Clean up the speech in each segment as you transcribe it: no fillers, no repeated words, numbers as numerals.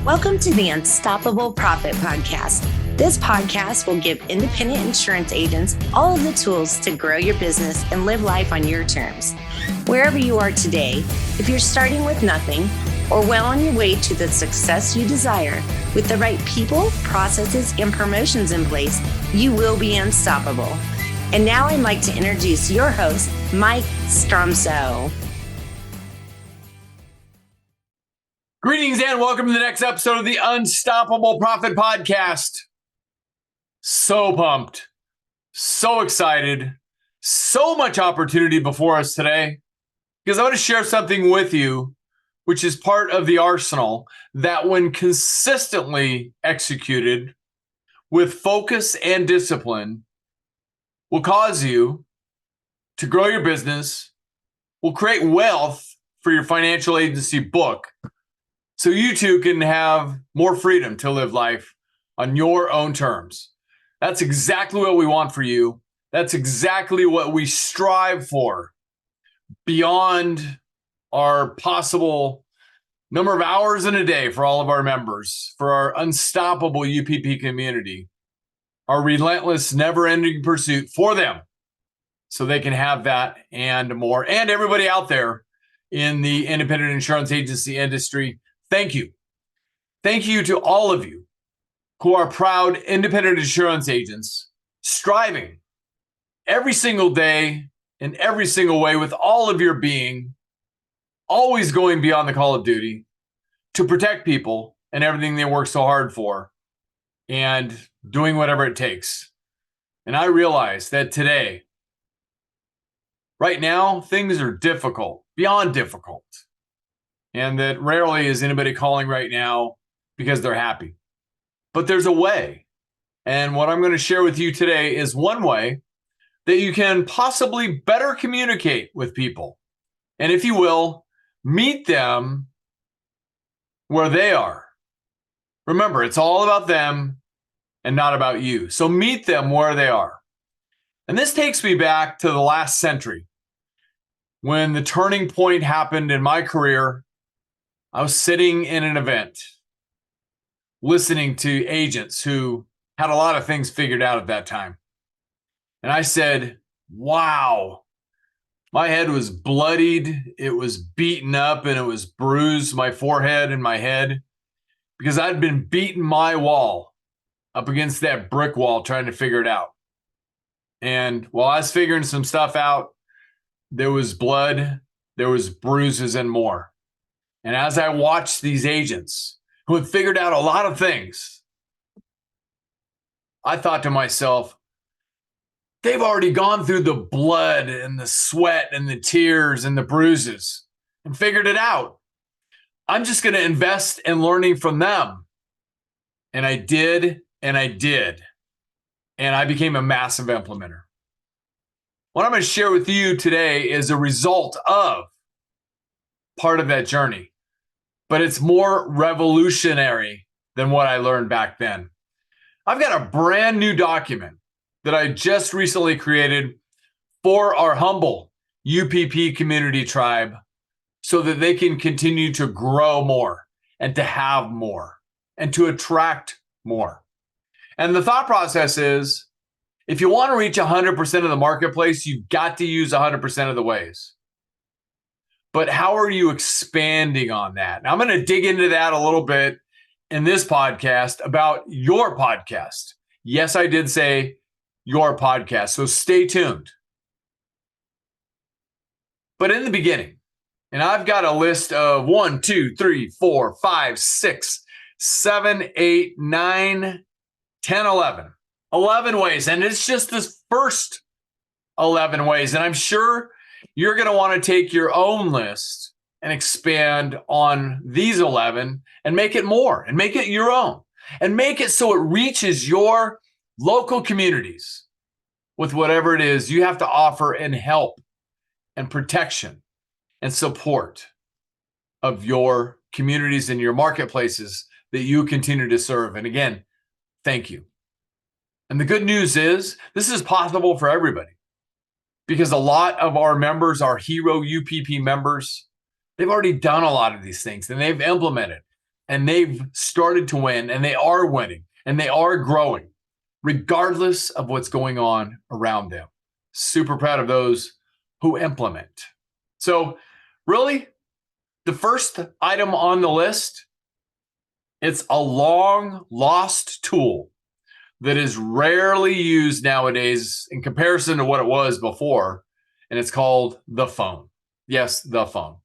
Welcome to the Unstoppable Profit Podcast. This podcast will give independent insurance agents all of the tools to grow your business and live life on your terms. Wherever you are today, if you're starting with nothing or well on your way to the success you desire, with the right people, processes, and promotions in place, you will be unstoppable. And now I'd like to introduce your host, Mike Stromsoe. Greetings and welcome to the next episode of the Unstoppable Profit Podcast. So pumped, so excited, so much opportunity before us today, because I want to share something with you, which is part of the arsenal that when consistently executed with focus and discipline will cause you to grow your business, will create wealth for your financial agency book, so you too can have more freedom to live life on your own terms. That's exactly what we want for you. That's exactly what we strive for beyond our possible number of hours in a day for all of our members, for our unstoppable UPP community, our relentless, never-ending pursuit for them so they can have that and more. And everybody out there in the independent insurance agency industry, thank you. Thank you to all of you who are proud independent insurance agents, striving every single day in every single way with all of your being, always going beyond the call of duty to protect people and everything they work so hard for and doing whatever it takes. And I realize that today, right now, things are difficult, beyond difficult. And that rarely is anybody calling right now because they're happy. But there's a way. And what I'm going to share with you today is one way that you can possibly better communicate with people. And if you will, meet them where they are. Remember, it's all about them and not about you. So meet them where they are. And this takes me back to the last century when the turning point happened in my career. I was sitting in an event, listening to agents who had a lot of things figured out at that time. And I said, wow, my head was bloodied, it was beaten up, and it was bruised, my forehead and my head, because I'd been beating my wall up against that brick wall trying to figure it out. And while I was figuring some stuff out, there was blood, there was bruises and more. And as I watched these agents who had figured out a lot of things, I thought to myself, they've already gone through the blood and the sweat and the tears and the bruises and figured it out. I'm just going to invest in learning from them. And I did, and I did. And I became a massive implementer. What I'm going to share with you today is a result of part of that journey, but it's more revolutionary than what I learned back then. I've got a brand new document that I just recently created for our humble UPP community tribe so that they can continue to grow more and to have more and to attract more. And the thought process is, if you want to reach 100% of the marketplace, you've got to use 100% of the ways. But how are you expanding on that? Now, I'm going to dig into that a little bit in this podcast about your podcast. Yes, I did say your podcast, so stay tuned. But in the beginning, and I've got a list of 1, 2, 3, 4, 5, 6, 7, 8, 9, 10, 11. 11 ways, and it's just this first 11 ways. And I'm sure you're going to want to take your own list and expand on these 11 and make it more and make it your own and make it so it reaches your local communities with whatever it is you have to offer and help and protection and support of your communities and your marketplaces that you continue to serve. And again, thank you. And the good news is this is possible for everybody because a lot of our members, our hero UPP members, they've already done a lot of these things and they've implemented. and they've started to win, and they are winning, and they are growing, regardless of what's going on around them. Super proud of those who implement. So really, the first item on the list, it's a long lost tool that is rarely used nowadays in comparison to what it was before, and it's called the phone. Yes, the phone.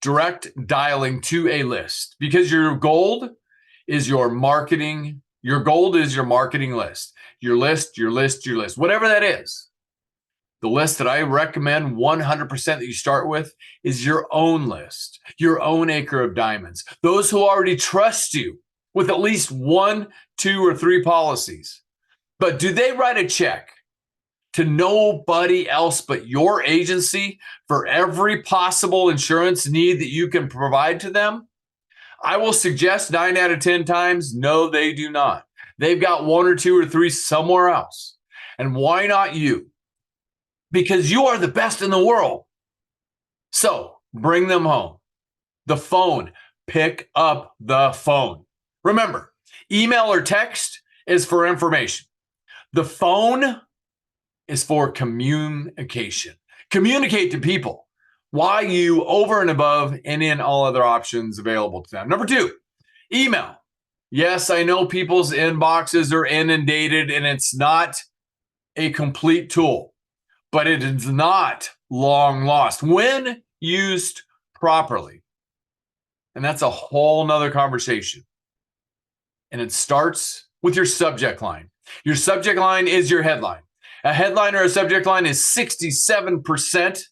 Direct dialing to a list, because your gold is your marketing. Your gold is your marketing list, your list, your list, your list, whatever that is. The list that I recommend 100% that you start with is your own list, your own acre of diamonds, those who already trust you with at least 1, 2, or 3 policies. But do they write a check to nobody else but your agency for every possible insurance need that you can provide to them? I will suggest 9 out of 10 times, no, they do not. They've got 1 or 2 or 3 somewhere else. And why not you? Because you are the best in the world. So bring them home. The phone, pick up the phone. Remember, email or text is for information. The phone is for communication. Communicate to people why you over and above and in all other options available to them. Number 2, email. Yes, I know people's inboxes are inundated and it's not a complete tool, but it is not long lost when used properly. And that's a whole nother conversation. And it starts with your subject line. Your subject line is your headline. A headline or a subject line is 67%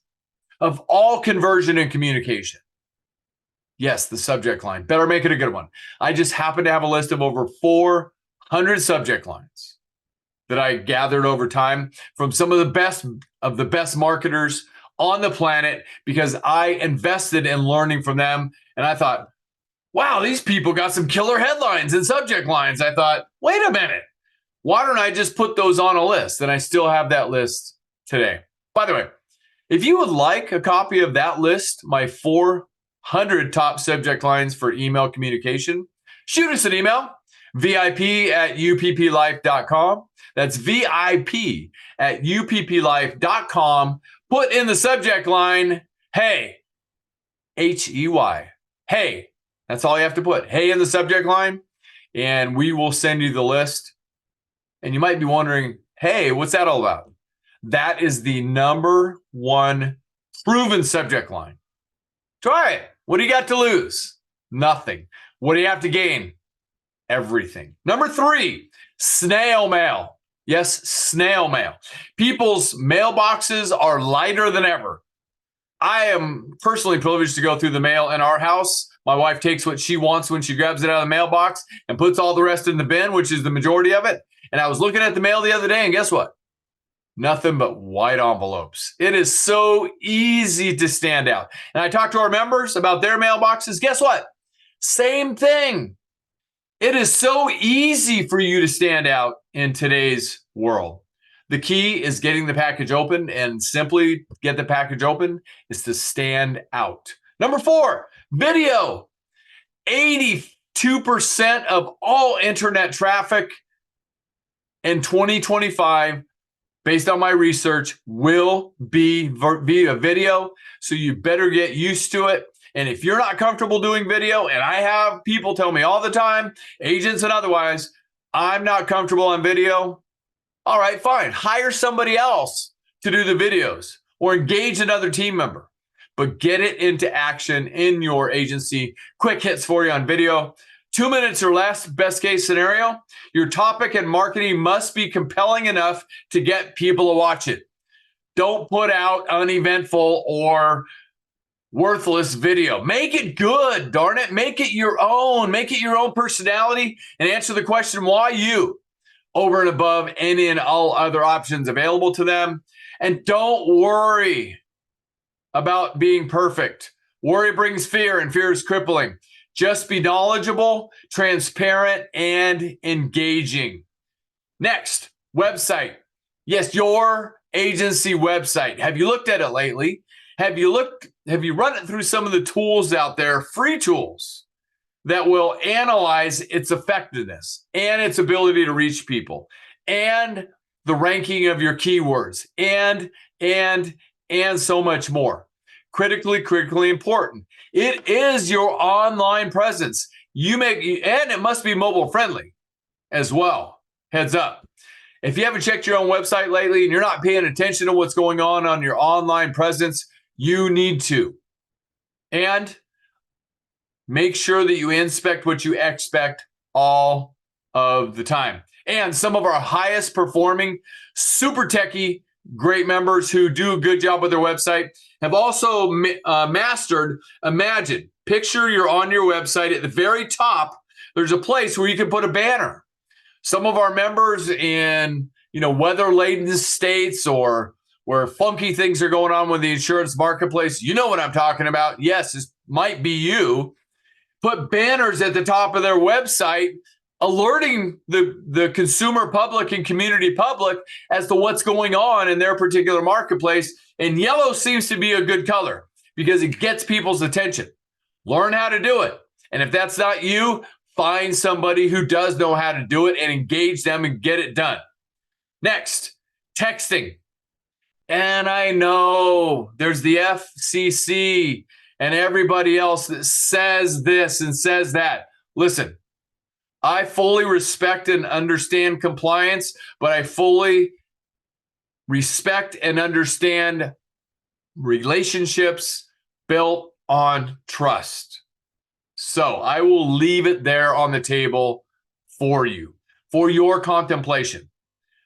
of all conversion and communication. Yes, the subject line. Better make it a good one. I just happen to have a list of over 400 subject lines that I gathered over time from some of the best marketers on the planet, because I invested in learning from them. And I thought, wow, these people got some killer headlines and subject lines. I thought, wait a minute. Why don't I just put those on a list? And I still have that list today. By the way, if you would like a copy of that list, my 400 top subject lines for email communication, shoot us an email, VIP@upplife.com. That's VIP@upplife.com. Put in the subject line, hey, H-E-Y. Hey, that's all you have to put. Hey in the subject line, and we will send you the list. And you might be wondering, hey, what's that all about? That is the number 1 proven subject line. Try it. What do you got to lose? Nothing. What do you have to gain? Everything. Number 3, snail mail. Yes, snail mail. People's mailboxes are lighter than ever. I am personally privileged to go through the mail in our house. My wife takes what she wants when she grabs it out of the mailbox and puts all the rest in the bin, which is the majority of it. And I was looking at the mail the other day, and guess what? Nothing but white envelopes. It is so easy to stand out. And I talked to our members about their mailboxes. Guess what? Same thing. It is so easy for you to stand out in today's world. The key is getting the package open, and simply get the package open is to stand out. Number 4, video. 82% of all internet traffic in 2025, based on my research, will be via video. So you better get used to it. And if you're not comfortable doing video, and I have people tell me all the time, agents and otherwise, I'm not comfortable on video. All right, fine. Hire somebody else to do the videos or engage another team member. But get it into action in your agency. Quick hits for you on video. 2 minutes or less, best case scenario. Your topic and marketing must be compelling enough to get people to watch it. Don't put out uneventful or worthless video. Make it good, darn it. Make it your own. Make it your own personality, and answer the question, why you, over and above any and all other options available to them. And don't worry about being perfect. Worry brings fear, and fear is crippling. Just be knowledgeable, transparent, and engaging. Next, website. Yes, your agency website. Have you looked at it lately? Have you run it through some of the tools out there, free tools that will analyze its effectiveness and its ability to reach people and the ranking of your keywords and so much more. Critically important. It is your online presence. And it must be mobile friendly as well. Heads up. If you haven't checked your own website lately and you're not paying attention to what's going on your online presence, you need to. And make sure that you inspect what you expect all of the time. And some of our highest performing, super techie, great members who do a good job with their website have also mastered Imagine. Picture you're on your website. At the very top, there's a place where you can put a banner. Some of our members in weather-laden states or where funky things are going on with the insurance marketplace, you know what I'm talking about. Yes, this might be you. Put banners at the top of their website alerting the consumer public and community public as to what's going on in their particular marketplace. And yellow seems to be a good color because it gets people's attention. Learn how to do it. And if that's not you, find somebody who does know how to do it and engage them and get it done. Next, texting. And I know there's the FCC and everybody else that says this and says that. Listen, I fully respect and understand compliance, but I fully respect and understand relationships built on trust. So I will leave it there on the table for you, for your contemplation.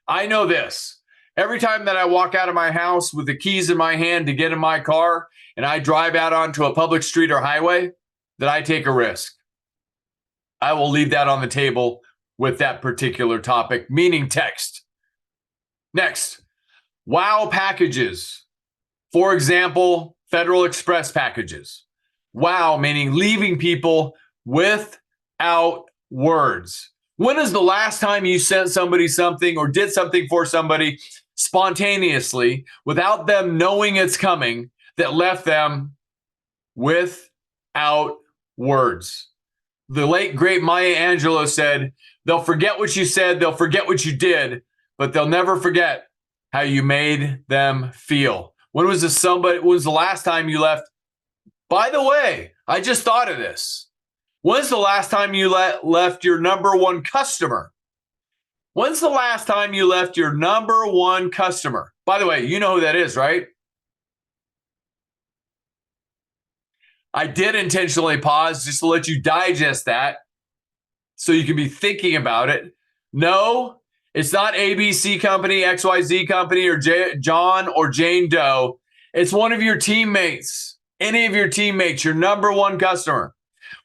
I know this. Every time that I walk out of my house with the keys in my hand to get in my car and I drive out onto a public street or highway, that I take a risk. I will leave that on the table with that particular topic, meaning text. Next, wow packages. For example, Federal Express packages. Wow, meaning leaving people without words. When is the last time you sent somebody something or did something for somebody spontaneously without them knowing it's coming that left them without words? The late, great Maya Angelou said, they'll forget what you said, they'll forget what you did, but they'll never forget how you made them feel. When was the last time you left? By the way, I just thought of this. When's the last time you left your number one customer? When's the last time you left your number one customer? By the way, you know who that is, right? I did intentionally pause just to let you digest that so you can be thinking about it. No, it's not ABC company, XYZ company, or John or Jane Doe. It's one of your teammates, any of your teammates, your number one customer.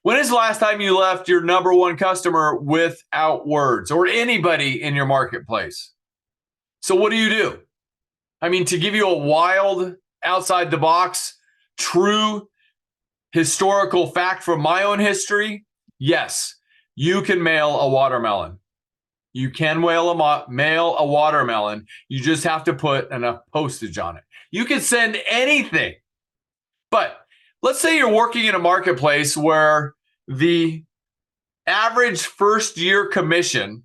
When is the last time you left your number one customer without words, or anybody in your marketplace? So what do? I mean, to give you a wild, outside the box, true historical fact from my own history, yes, you can mail a watermelon. You can mail a watermelon. You just have to put enough postage on it. You can send anything. But let's say you're working in a marketplace where the average first year commission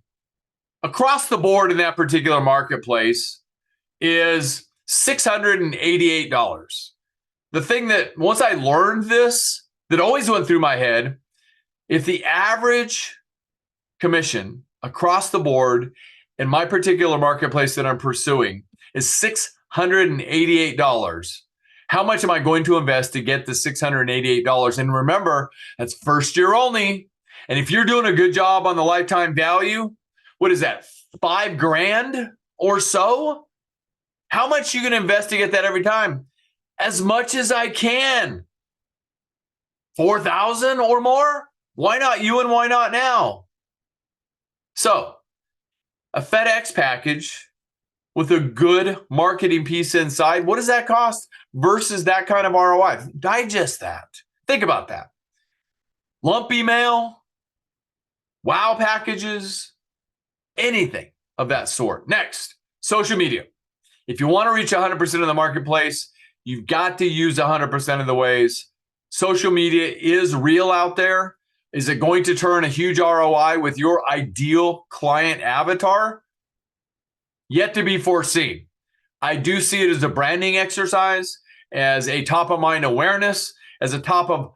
across the board in that particular marketplace is $688. The thing that once I learned this, that always went through my head, if the average commission across the board in my particular marketplace that I'm pursuing is $688, how much am I going to invest to get the $688? And remember, that's first year only. And if you're doing a good job on the lifetime value, what is that, $5,000 or so? How much are you going to invest to get that every time? As much as I can. 4,000 or more? Why not you and why not now? So, a FedEx package with a good marketing piece inside, what does that cost versus that kind of ROI? Digest that. Think about that. Lumpy mail, wow packages, anything of that sort. Next, social media. If you want to reach 100% of the marketplace, you've got to use 100% of the ways. Social media is real out there, Is it going to turn a huge ROI with your ideal client avatar? Yet to be foreseen. I do see it as a branding exercise, as a top of mind awareness, as a top of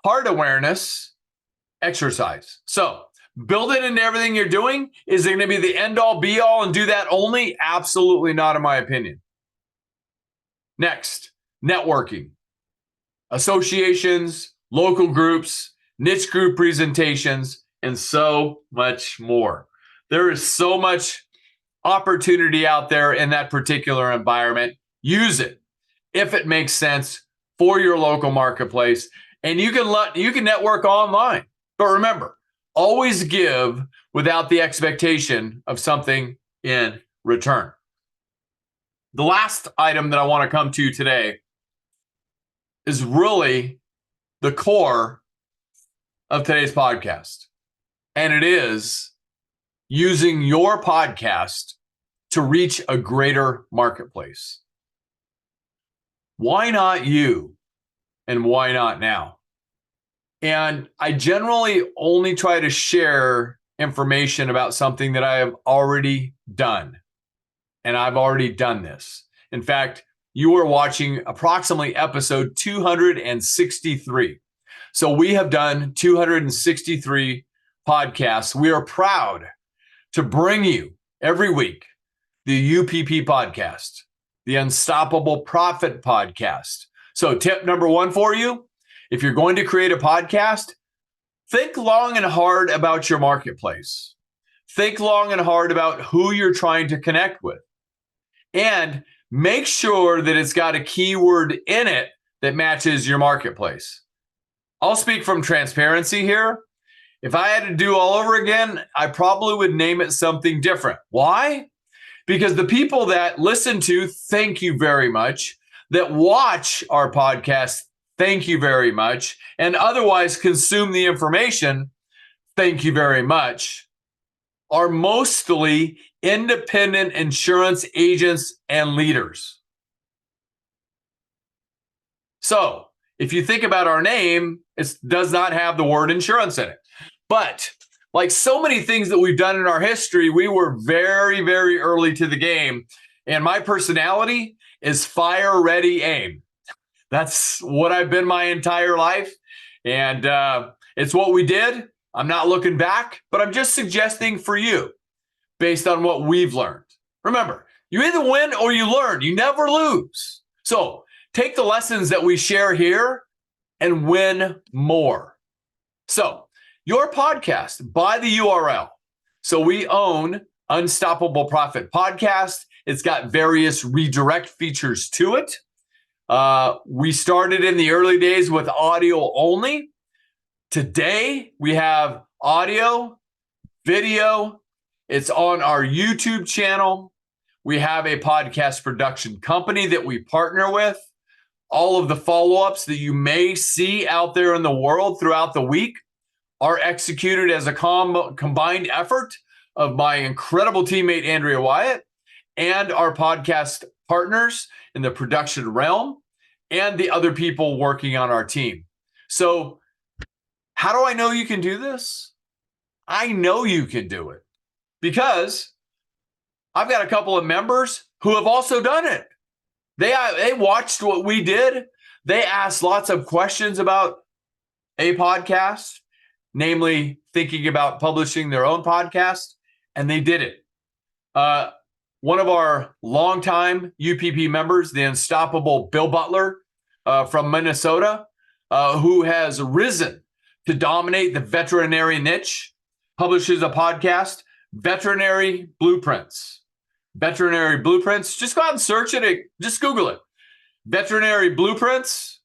heart awareness exercise. So build it into everything you're doing. Is it going to be the end all be all and do that only? Absolutely not, in my opinion. Next, networking, associations, local groups, niche group presentations, and so much more. There is so much opportunity out there in that particular environment. Use it if it makes sense for your local marketplace, and you can network online. But remember, always give without the expectation of something in return. The last item that I want to come to today is really the core of today's podcast. And it is using your podcast to reach a greater marketplace. Why not you? And why not now? And I generally only try to share information about something that I have already done. And I've already done this. In fact, you are watching approximately episode 263. So we have done 263 podcasts. We are proud to bring you every week the UPP podcast, the Unstoppable Profit podcast. So tip number one for you, if you're going to create a podcast, think long and hard about your marketplace. Think long and hard about who you're trying to connect with. And make sure that it's got a keyword in it that matches your marketplace. I'll speak from transparency here. If I had to do all over again, I probably would name it something different. Why? Because the people that listen to, thank you very much, that watch our podcast, thank you very much, and otherwise consume the information, thank you very much, are mostly independent insurance agents and leaders. So if you think about our name, it does not have the word insurance in it. But like so many things that we've done in our history, we were very, very early to the game. And my personality is fire, ready, aim. That's what I've been my entire life. And it's what we did. I'm not looking back, but I'm just suggesting for you based on what we've learned. Remember, you either win or you learn. You never lose. So take the lessons that we share here and win more. So your podcast, buy the URL. So we own Unstoppable Profit Podcast. It's got various redirect features to it. We started in the early days with audio only. Today, we have audio, video. It's on our YouTube channel. We have a podcast production company that we partner with. All of the follow-ups that you may see out there in the world throughout the week are executed as a combined effort of my incredible teammate, Andrea Wyatt, and our podcast partners in the production realm and the other people working on our team. So how do I know you can do this? I know you can do it because I've got a couple of members who have also done it. They watched what we did. They asked lots of questions about a podcast, namely thinking about publishing their own podcast, and they did it. One of our longtime UPP members, the Unstoppable Bill Butler from Minnesota, who has risen to dominate the veterinary niche, publishes a podcast, Veterinary Blueprints. Veterinary Blueprints. Just go out and search it. Just Google it. Veterinary Blueprints,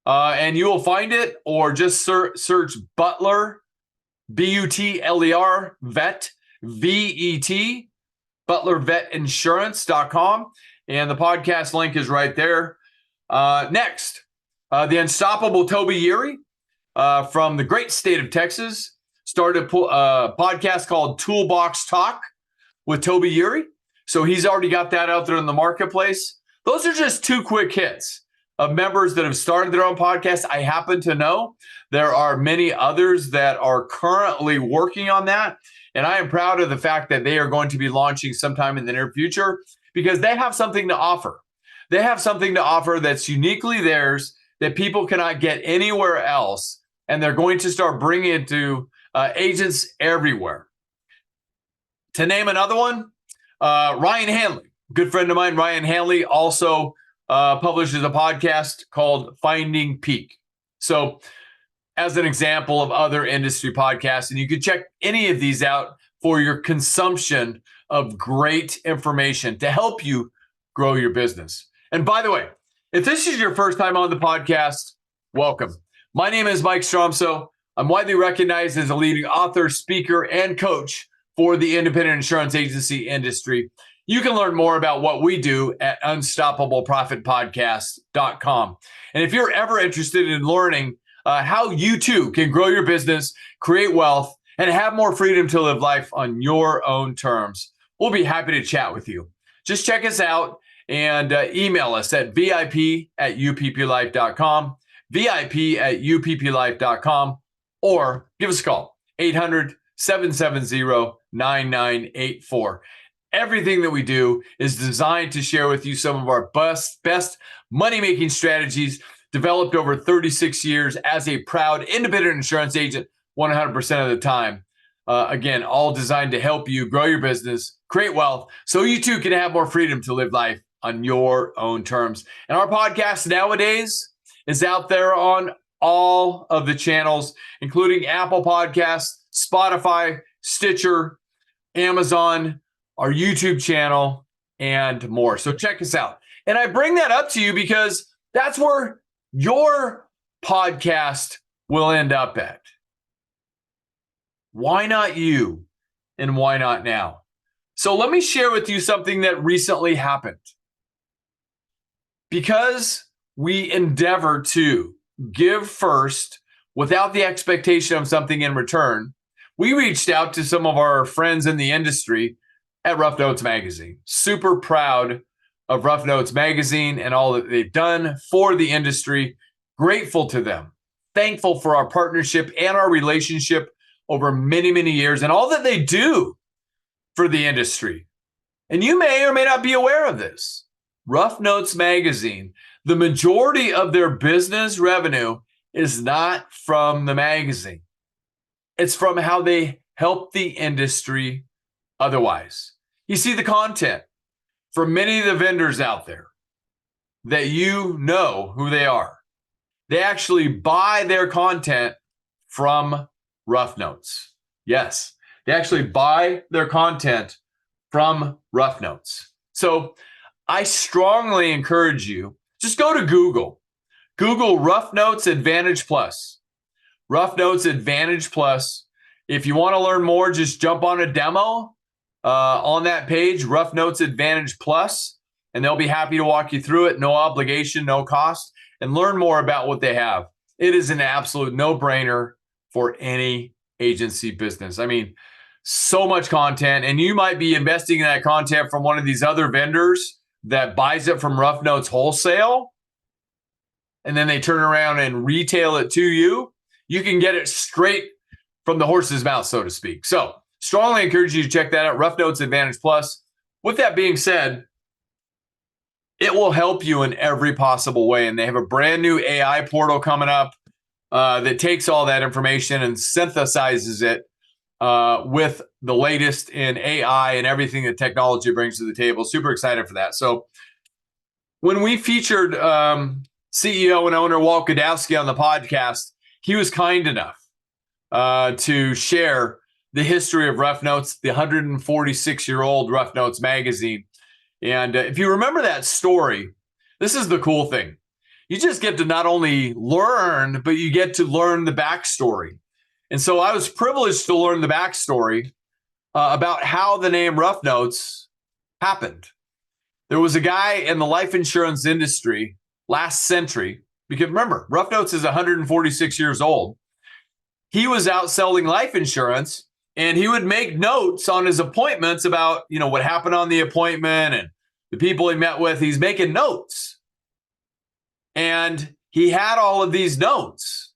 and you will find it, or just search Butler, B-U-T-L-E-R, Vet, V-E-T, ButlerVetInsurance.com, and the podcast link is right there. Next, the Unstoppable Toby Yeary from the great state of Texas started a podcast called Toolbox Talk with Toby Yeary. So he's already got that out there in the marketplace. Those are just two quick hits. of members that have started their own podcast. I happen to know there are many others that are currently working on that. And I am proud of the fact that they are going to be launching sometime in the near future because they have something to offer. They have something to offer that's uniquely theirs that people cannot get anywhere else. And they're going to start bringing it to agents everywhere. To name another one, Ryan Hanley, good friend of mine, Ryan Hanley, also publishes a podcast called Finding Peak. So as an example of other industry podcasts, and you can check any of these out for your consumption of great information to help you grow your business. And by the way, if this is your first time on the podcast, welcome. My name is Mike Stromsoe. I'm widely recognized as a leading author, speaker, and coach for the independent insurance agency industry. You can learn more about what we do at unstoppableprofitpodcast.com. And if you're ever interested in learning how you too can grow your business, create wealth, and have more freedom to live life on your own terms, we'll be happy to chat with you. Just check us out and email us at vip@upplife.com, vip@upplife.com, or give us a call, 800-770-9984. Everything that we do is designed to share with you some of our best money-making strategies developed over 36 years as a proud independent insurance agent 100% of the time. Again, all designed to help you grow your business, create wealth, so you too can have more freedom to live life on your own terms. And our podcast nowadays is out there on all of the channels, including Apple Podcasts, Spotify, Stitcher, Amazon, our YouTube channel, and more. So check us out. And I bring that up to you because that's where your podcast will end up at. Why not you? And why not now? So let me share with you something that recently happened. Because we endeavor to give first without the expectation of something in return, we reached out to some of our friends in the industry at Rough Notes Magazine. Super proud of Rough Notes Magazine and all that they've done for the industry. Grateful to them. Thankful for our partnership and our relationship over many, many years and all that they do for the industry. And you may or may not be aware of this. Rough Notes Magazine, the majority of their business revenue is not from the magazine. It's from how they help the industry otherwise. You see the content from many of the vendors out there that you know who they are. They actually buy their content from Rough Notes. Yes, they actually buy their content from Rough Notes. So I strongly encourage you, just go to Google. Google Rough Notes Advantage Plus. Rough Notes Advantage Plus. If you want to learn more, just jump on a demo on that page, Rough Notes Advantage Plus, and they'll be happy to walk you through it. No obligation, no cost, and learn more about what they have. It is an absolute no-brainer for any agency business. I mean, so much content, and you might be investing in that content from one of these other vendors that buys it from Rough Notes wholesale, and then they turn around and retail it to you. You can get it straight from the horse's mouth, so to speak. So strongly encourage you to check that out, Rough Notes Advantage Plus. With that being said, it will help you in every possible way. And they have a brand new AI portal coming up that takes all that information and synthesizes it with the latest in AI and everything that technology brings to the table. Super excited for that. So when we featured CEO and owner Walt Godowski on the podcast, he was kind enough to share the history of Rough Notes, the 146-year-old Rough Notes magazine. And if you remember that story, this is the cool thing. You just get to not only learn, but you get to learn the backstory. And so I was privileged to learn the backstory about how the name Rough Notes happened. There was a guy in the life insurance industry last century, because remember, Rough Notes is 146 years old. He was out selling life insurance, and he would make notes on his appointments about, what happened on the appointment and the people he met with. He's making notes. And he had all of these notes.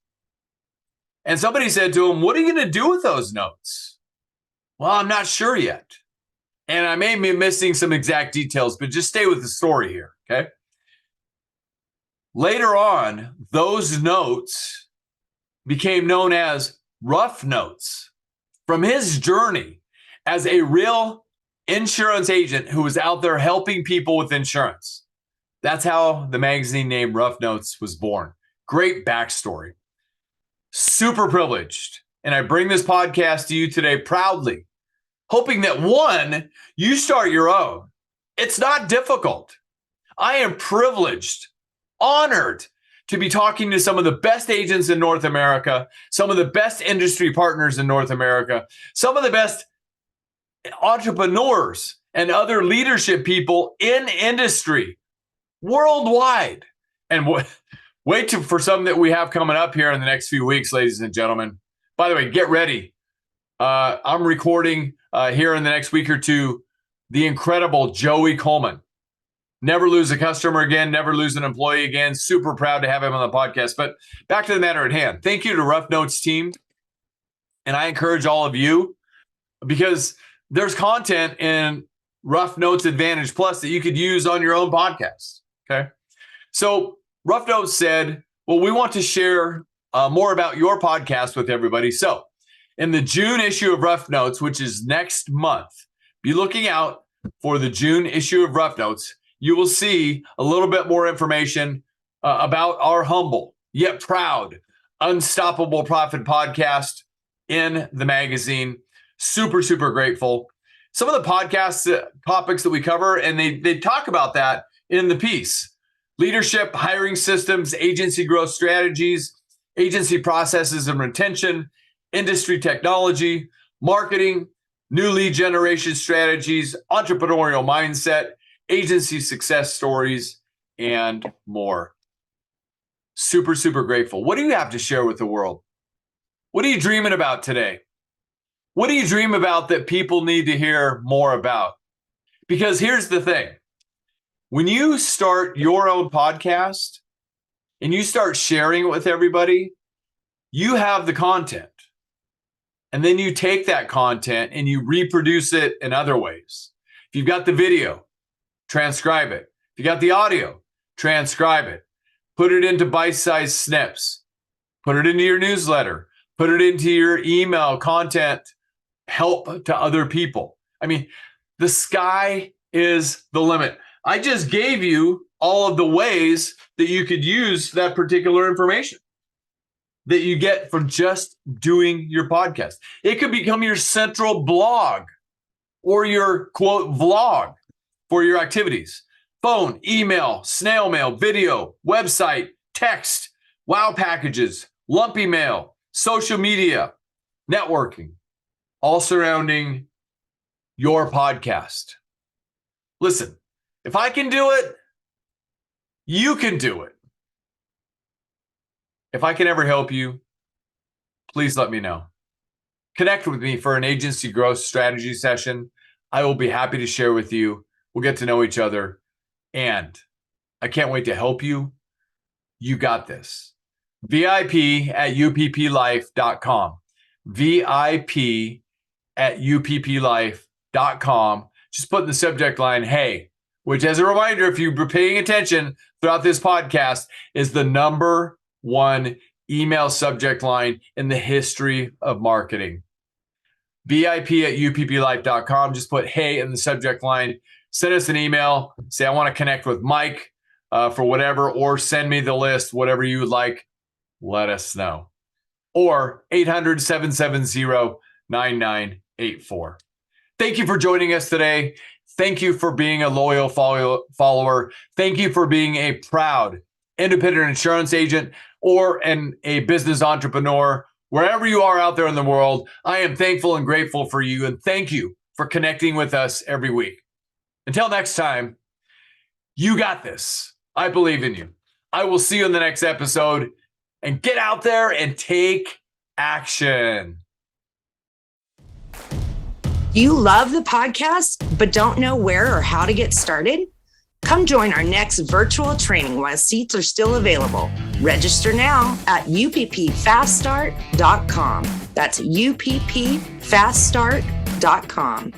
And somebody said to him, "What are you going to do with those notes?" "Well, I'm not sure yet. And I may be missing some exact details, but just stay with the story here, okay?" Later on, those notes became known as rough notes from his journey as a real insurance agent who was out there helping people with insurance. That's how the magazine name Rough Notes was born. Great backstory. Super privileged. And I bring this podcast to you today proudly, hoping that one, you start your own. It's not difficult. I am privileged, honored to be talking to some of the best agents in North America, some of the best industry partners in North America, some of the best entrepreneurs and other leadership people in industry worldwide. And wait for some that we have coming up here in the next few weeks, ladies and gentlemen. By the way, get ready. I'm recording here in the next week or two the incredible Joey Coleman. Never lose a customer again, never lose an employee again. Super proud to have him on the podcast. But back to the matter at hand. Thank you to Rough Notes team. And I encourage all of you, because there's content in Rough Notes Advantage Plus that you could use on your own podcast. Okay. So Rough Notes said, well, we want to share more about your podcast with everybody. So in the June issue of Rough Notes, which is next month, be looking out for the June issue of Rough Notes. You will see a little bit more information about our humble yet proud Unstoppable Profit podcast in the magazine. Super, super grateful. Some of the podcast topics that we cover, and they talk about that in the piece: leadership, hiring systems, agency growth strategies, agency processes and retention, industry technology, marketing, new lead generation strategies, entrepreneurial mindset, agency success stories, and more. Super, super grateful. What do you have to share with the world? What are you dreaming about today? What do you dream about that people need to hear more about? Because here's the thing. When you start your own podcast and you start sharing it with everybody, you have the content. And then you take that content and you reproduce it in other ways. If you've got the video, transcribe it. If you got the audio, transcribe it. Put it into bite-sized snips. Put it into your newsletter. Put it into your email content. Help to other people. I mean, the sky is the limit. I just gave you all of the ways that you could use that particular information that you get from just doing your podcast. It could become your central blog or your quote vlog for your activities. Phone, email, snail mail, video, website, text, wow packages, lumpy mail, social media, networking, all surrounding your podcast. Listen, if I can do it, you can do it. If I can ever help you, please let me know. Connect with me for an agency growth strategy session. I will be happy to share with you. We'll get to know each other. And I can't wait to help you. You got this. VIP@upplife.com. VIP@upplife.com. Just put in the subject line, hey, which, as a reminder, if you've been paying attention throughout this podcast, is the number one email subject line in the history of marketing. VIP@upplife.com. Just put hey in the subject line. Send us an email. Say, I want to connect with Mike for whatever, or send me the list, whatever you would like. Let us know. Or 800-770-9984. Thank you for joining us today. Thank you for being a loyal follower. Thank you for being a proud independent insurance agent or a business entrepreneur. Wherever you are out there in the world, I am thankful and grateful for you. And thank you for connecting with us every week. Until next time, you got this. I believe in you. I will see you in the next episode. And get out there and take action. Do you love the podcast, but don't know where or how to get started? Come join our next virtual training while seats are still available. Register now at uppfaststart.com. That's uppfaststart.com.